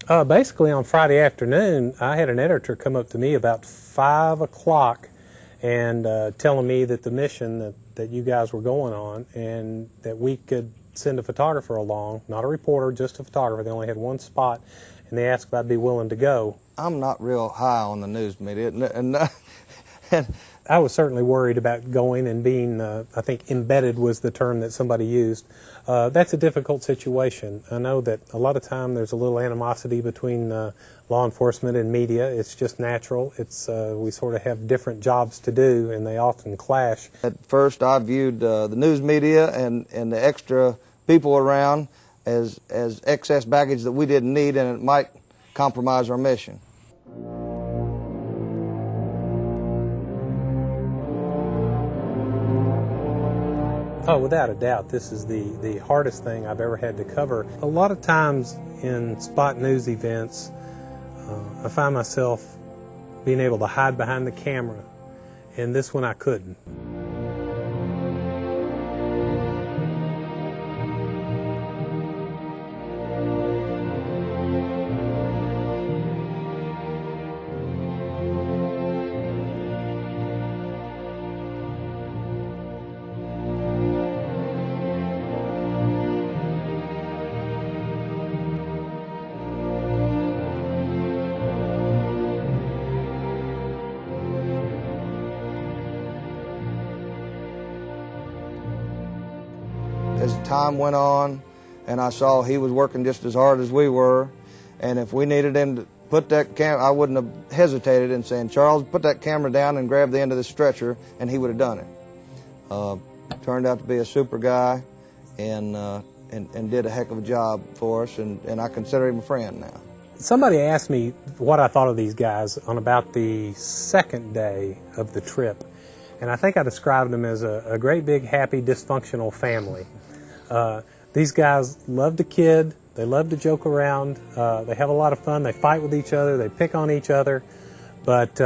Basically, on Friday afternoon, I had an editor come up to me about 5 o'clock and telling me that the mission that you guys were going on and that we could send a photographer along, not a reporter, just a photographer. They only had one spot, and they asked if I'd be willing to go. I'm not real high on the news media, and I was certainly worried about going and being, I think embedded was the term that somebody used. That's a difficult situation. I know that a lot of time there's a little animosity between law enforcement and media. It's just natural. It's we sort of have different jobs to do, and they often clash. At first I viewed the news media and the extra people around as excess baggage that we didn't need, and it might compromise our mission. Oh, without a doubt, this is the hardest thing I've ever had to cover. A lot of times in spot news events, I find myself being able to hide behind the camera, and this one I couldn't. As time went on, and I saw he was working just as hard as we were, and if we needed him to put that camera, I wouldn't have hesitated in saying, Charles, put that camera down and grab the end of the stretcher, and he would have done it. Turned out to be a super guy, and did a heck of a job for us, and I consider him a friend now. Somebody asked me what I thought of these guys on about the second day of the trip, and I think I described them as a great big happy dysfunctional family. These guys love to kid, they love to joke around, they have a lot of fun, they fight with each other, they pick on each other, but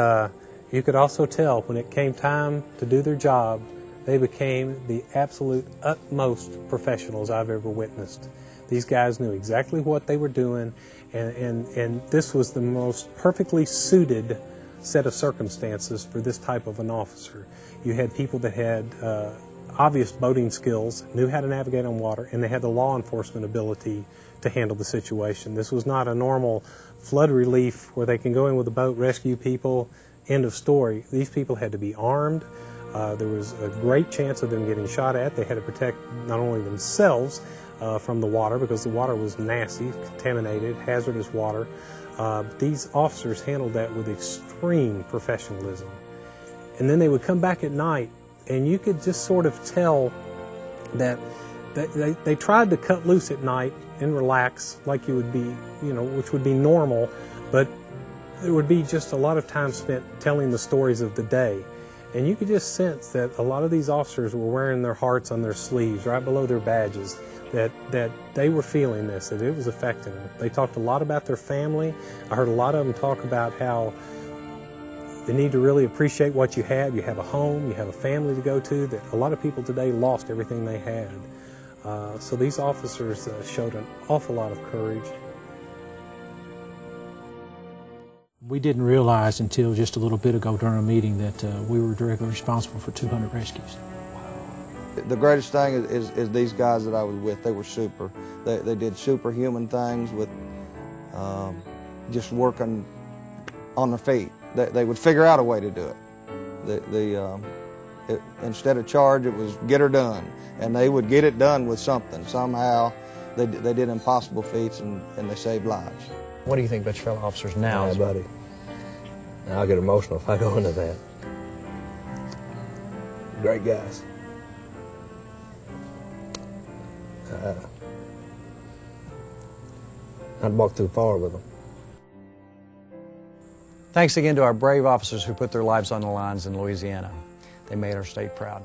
you could also tell when it came time to do their job, they became the absolute utmost professionals I've ever witnessed. These guys knew exactly what they were doing, and this was the most perfectly suited set of circumstances for this type of an officer. You had people that had obvious boating skills, knew how to navigate on water, and they had the law enforcement ability to handle the situation. This was not a normal flood relief where they can go in with a boat, rescue people, end of story. These people had to be armed. There was a great chance of them getting shot at. They had to protect not only themselves from the water, because the water was nasty, contaminated, hazardous water. These officers handled that with extreme professionalism. And then they would come back at night, and you could just sort of tell that they tried to cut loose at night and relax like you would be, which would be normal, but there would be just a lot of time spent telling the stories of the day. And you could just sense that a lot of these officers were wearing their hearts on their sleeves, right below their badges, that they were feeling this, that it was affecting them. They talked a lot about their family. I heard a lot of them talk about how they need to really appreciate what you have. You have a home, you have a family to go to, that a lot of people today lost everything they had. So these officers showed an awful lot of courage. We didn't realize until just a little bit ago during a meeting that we were directly responsible for 200 rescues. The greatest thing is these guys that I was with. They were super. They did superhuman things with just working on their feet. They would figure out a way to do it. Instead of charge, it was get her done. And they would get it done with something. Somehow, they did impossible feats, and they saved lives. What do you think about your fellow officers now? Yeah, buddy. I'll get emotional if I go into that. Great guys. I'd walk too far with them. Thanks again to our brave officers who put their lives on the lines in Louisiana. They made our state proud.